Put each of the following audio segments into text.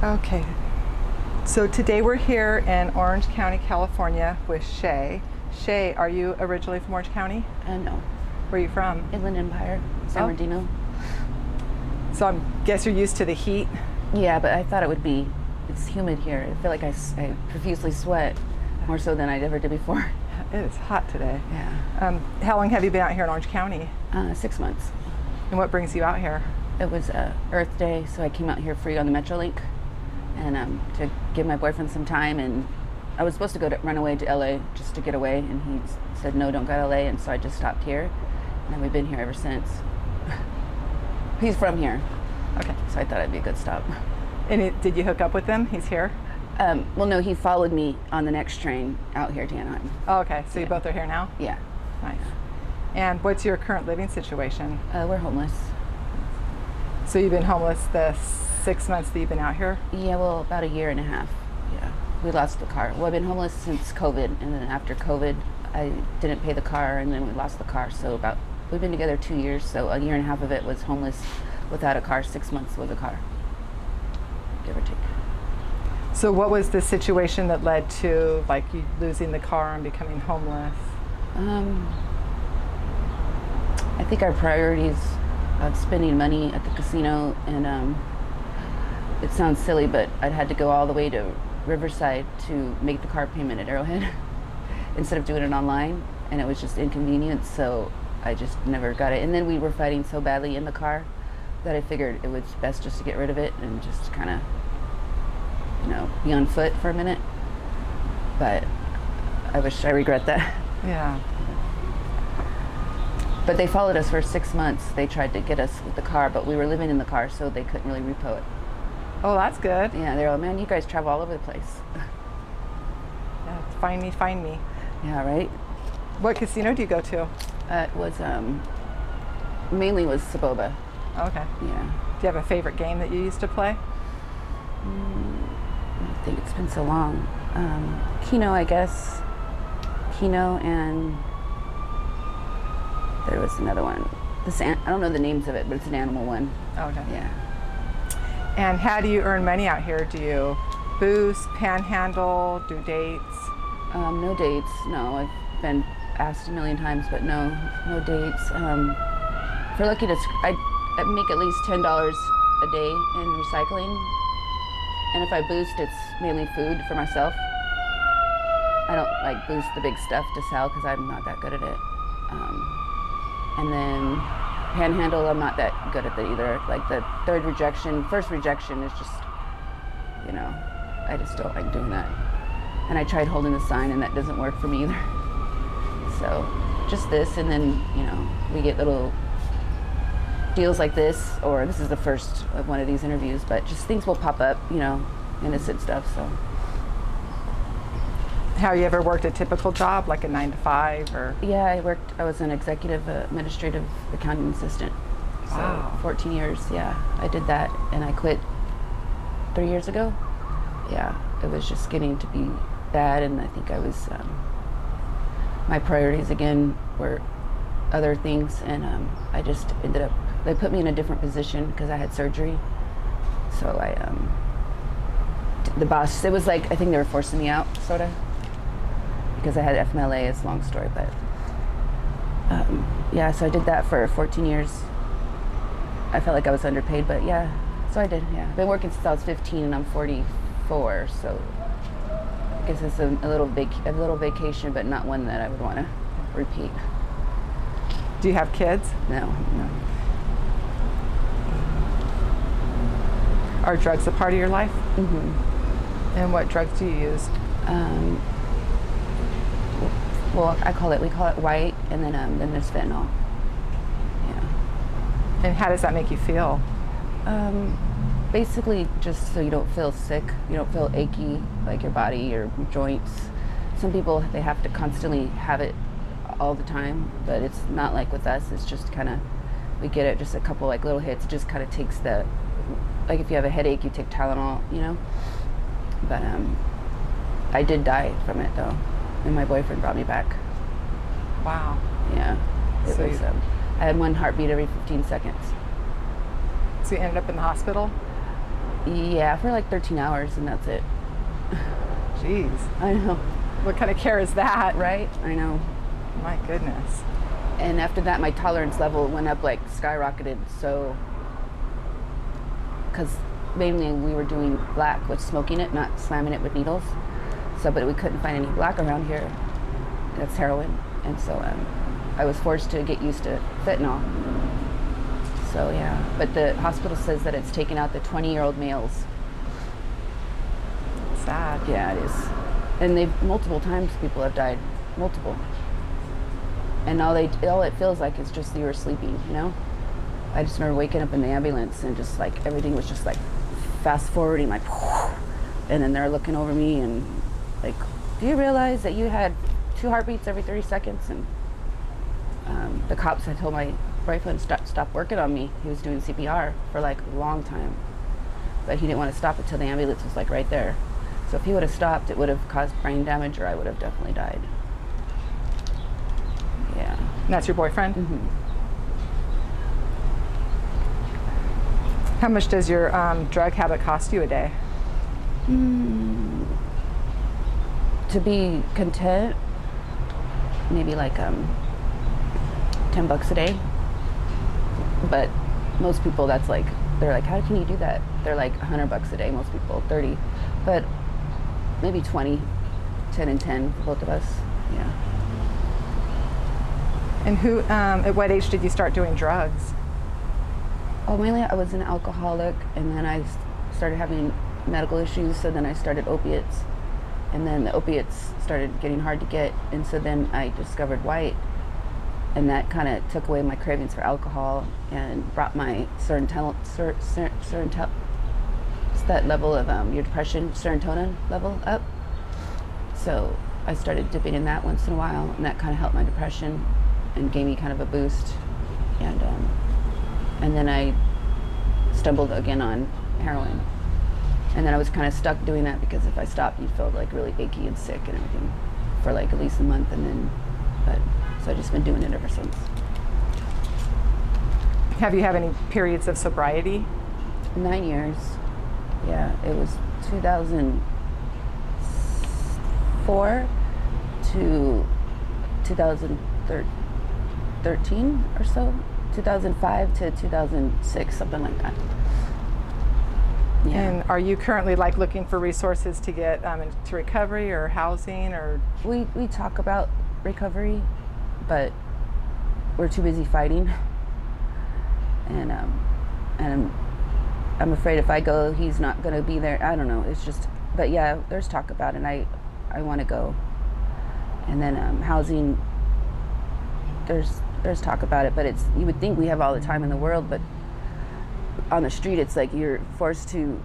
Okay, so today we're here in Orange County, California with Shay. Shay, are you originally from Orange County? No. Where are you from? Inland Empire, San Bernardino. So I guess you're used to the heat? Yeah, but I thought it's humid here. I feel like I profusely sweat, more so than I ever did before. It is hot today. Yeah. How long have you been out here in Orange County? 6 months. And what brings you out here? It was Earth Day, so I came out here free on the Metrolink, and to give my boyfriend some time. And I was supposed to run away to LA just to get away, and he said no, don't go to LA, and so I just stopped here, and we've been here ever since. He's from here. Okay. So I thought it'd be a good stop. And did you hook up with him? He's here? Well, no, he followed me on the next train out here to Anaheim. Oh, okay. So you both are here now? Yeah. Nice. And what's your current living situation? We're homeless. So you've been homeless the 6 months that you've been out here? Yeah, well, about a year and a half. Yeah. We lost the car. Well, I've been homeless since COVID, and then after COVID, I didn't pay the car, and then we lost the car. So we've been together 2 years, so a year and a half of it was homeless without a car. 6 months with a car, give or take. So what was the situation that led to like you losing the car and becoming homeless? I think our priorities of spending money at the casino, and it sounds silly, but I'd had to go all the way to Riverside to make the car payment at Arrowhead instead of doing it online, and it was just inconvenient, so I just never got it. And then we were fighting so badly in the car that I figured it was best just to get rid of it and just kind of, be on foot for a minute. But I regret that. Yeah. But they followed us for 6 months. They tried to get us with the car, but we were living in the car, so they couldn't really repo it. Oh, that's good. Yeah, they're like, man, you guys travel all over the place. Yeah, find me, find me. Yeah, right? What casino do you go to? It was, mainly was Saboba. Okay. Yeah. Do you have a favorite game that you used to play? I think it's been so long. Keno, I guess. Keno, and there was another one. I don't know the names of it, but it's an animal one. Okay. Yeah. And how do you earn money out here? Do you boost, panhandle, do dates? No dates. No, I've been asked a million times, but no dates. If we're lucky I make at least $10 a day in recycling. And if I boost, it's mainly food for myself. I don't like boost the big stuff to sell because I'm not that good at it. And then panhandle, I'm not that good at that either. Like the first rejection is just, I just don't like doing that. And I tried holding the sign and that doesn't work for me either. So just this, and then, we get little deals like this, or this is the first of one of these interviews, but just things will pop up, innocent stuff, so. Have you ever worked a typical job, like a 9 to 5, or? Yeah, I was an executive administrative accounting assistant. Wow. So 14 years, yeah, I did that, and I quit 3 years ago. Yeah, it was just getting to be bad, and I think I was, my priorities again were other things, and I just ended up, they put me in a different position because I had surgery. So the boss, it was like, I think they were forcing me out, sort of, because I had FMLA. It's a long story, but yeah, so I did that for 14 years. I felt like I was underpaid, but yeah, so I did, yeah. I've been working since I was 15 and I'm 44, so I guess it's a little vacation, but not one that I would want to repeat. Do you have kids? No. Are drugs a part of your life? Mm-hmm. And what drugs do you use? Well, we call it white, and then there's fentanyl. Yeah. And how does that make you feel? Basically, just so you don't feel sick, you don't feel achy, like your body, your joints. Some people, they have to constantly have it all the time, but it's not like with us. It's just kind of, we get it, just a couple like little hits. It just kind of takes like if you have a headache, you take Tylenol, But I did die from it though, and my boyfriend brought me back. Wow. Yeah. I had one heartbeat every 15 seconds. So you ended up in the hospital? Yeah, for like 13 hours, and that's it. Jeez. I know. What kind of care is that? Right? I know. My goodness. And after that, my tolerance level went up, like skyrocketed. So, because mainly we were doing black with smoking it, not slamming it with needles. So, but we couldn't find any black around here. That's heroin. And so I was forced to get used to fentanyl. So yeah, but the hospital says that it's taken out the 20-year-old males. Sad. Yeah, it is. And they've multiple times people have died, multiple. And all it feels like is just you were sleeping, you know? I just remember waking up in the ambulance and just like everything was just like fast forwarding, like, and then they're looking over me and like, do you realize that you had 2 heartbeats every 30 seconds? And the cops had told my boyfriend stop working on me. He was doing CPR for like a long time, but he didn't want to stop until the ambulance was like right there. So if he would have stopped, it would have caused brain damage, or I would have definitely died. Yeah. And that's your boyfriend? Mm-hmm. How much does your drug habit cost you a day? To be content, maybe like $10 a day. But most people, that's like, they're like, how can you do that? They're like $100 a day, most people, 30. But maybe 20, 10 and 10 for both of us, yeah. And who, at what age did you start doing drugs? Oh, mainly I was an alcoholic, and then I started having medical issues, so then I started opiates. And then the opiates started getting hard to get, and so then I discovered white, and that kind of took away my cravings for alcohol and brought my it's that level of your depression, serotonin level up. So I started dipping in that once in a while, and that kind of helped my depression and gave me kind of a boost. And then I stumbled again on heroin. And then I was kind of stuck doing that because if I stopped, you felt like really achy and sick and everything for like at least a month, and then, so I've just been doing it ever since. Have you had any periods of sobriety? 9 years. Yeah, it was 2004 to 2013 or so. 2005 to 2006, something like that. Yeah. And are you currently like looking for resources to get into recovery or housing or? We talk about recovery, but we're too busy fighting. And I'm afraid if I go, he's not going to be there. I don't know. It's just, but yeah, there's talk about it, and I want to go. And then housing, there's talk about it, but it's, you would think we have all the time in the world, but on the street, it's like you're forced to,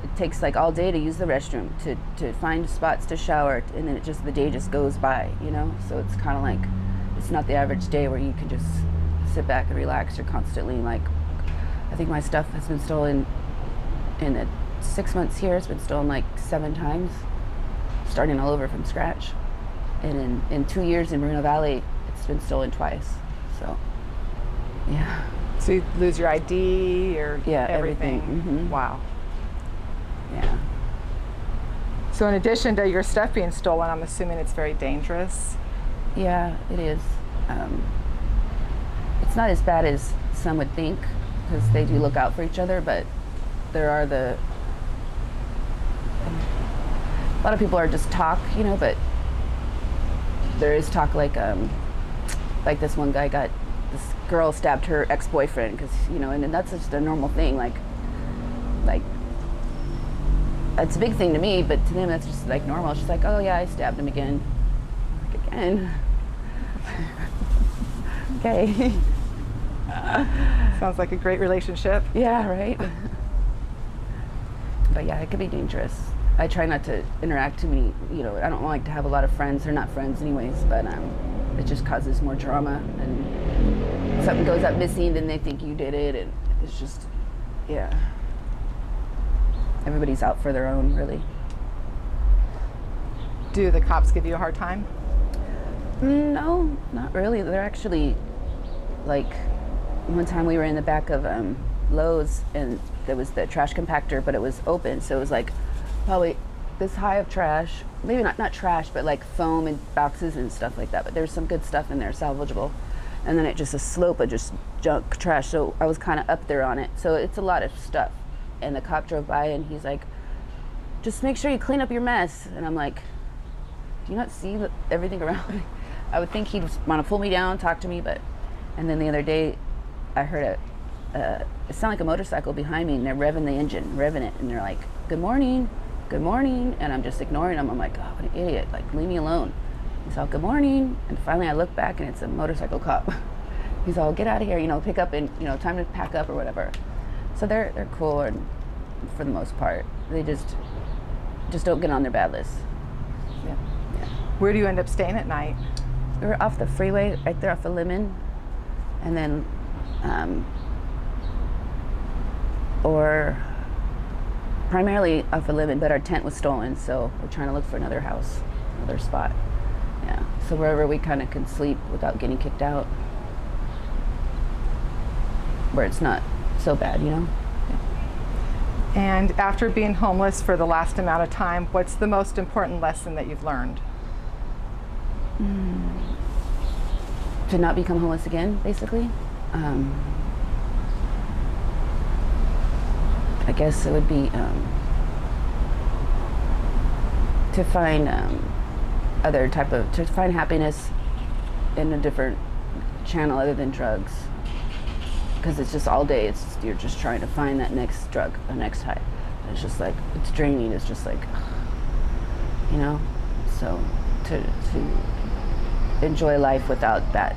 it takes like all day to use the restroom, to find spots to shower, and then the day just goes by, you know? So it's kind of like, it's not the average day where you can just sit back and relax. You're constantly like, I think my stuff has been stolen in the 6 months here. It's been stolen like 7 times, starting all over from scratch. And in 2 years in Moreno Valley, it's been stolen twice. So, yeah. So you lose your ID or everything? Mm-hmm. Wow. Yeah. So in addition to your stuff being stolen, I'm assuming it's very dangerous? Yeah, it is. It's not as bad as some would think, because they do look out for each other, but there are a lot of people are just talk, you know, but there is talk like this one guy this girl stabbed her ex-boyfriend because, you know, and that's just a normal thing, like it's a big thing to me, but to them that's just like normal. She's like, oh yeah, I stabbed him again. I'm like, again? Okay. Sounds like a great relationship. Yeah, right. But yeah, it can be dangerous. I try not to interact too many, you know, I don't like to have a lot of friends. They're not friends anyways, but it just causes more drama, and something goes up missing, then they think you did it, and it's just, yeah. Everybody's out for their own, really. Do the cops give you a hard time? No, not really. They're actually, like, one time we were in the back of Lowe's, and there was the trash compactor, but it was open, so it was like probably this high of trash. Maybe not trash, but like foam and boxes and stuff like that. But there's some good stuff in there, salvageable. And then it just a slope of just junk trash. So I was kind of up there on it. So it's a lot of stuff. And the cop drove by and he's like, just make sure you clean up your mess. And I'm like, do you not see everything around me? I would think he'd want to pull me down, talk to me, but. And then the other day, I heard it sounded like a motorcycle behind me, and they're revving the engine, revving it, and they're like, good morning, and I'm just ignoring them. I'm like, oh, what an idiot, like, leave me alone. He's all, good morning, and finally I look back, and it's a motorcycle cop. He's all, get out of here, you know, pick up, and, you know, time to pack up or whatever. So they're cool, and for the most part. They just don't get on their bad list. Yeah. Where do you end up staying at night? We're off the freeway, right there off of Lemon, and then, or primarily off of Lemon, but our tent was stolen, so we're trying to look for another house, another spot. Yeah, so wherever we kind of can sleep without getting kicked out, where it's not so bad, you know? And after being homeless for the last amount of time, what's the most important lesson that you've learned? To not become homeless again, basically. I guess it would be to find to find happiness in a different channel other than drugs. Because it's just all day, you're just trying to find that next drug, the next high. And it's just like, it's draining, it's just like, you know? So to enjoy life without that.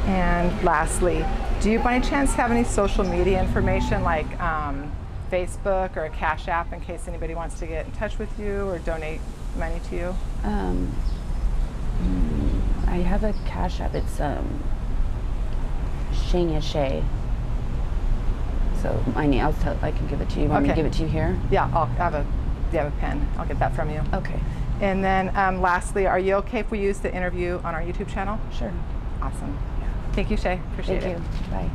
And lastly, do you by any chance have any social media information like Facebook or a Cash App in case anybody wants to get in touch with you or donate money to you? I have a Cash App. It's Shay. So I can give it to you. Want me to give it to you here? Yeah, do you have a pen? I'll get that from you. Okay. And then lastly, are you okay if we use the interview on our YouTube channel? Sure. Awesome. Thank you, Shay. Appreciate it. Thank you. Bye.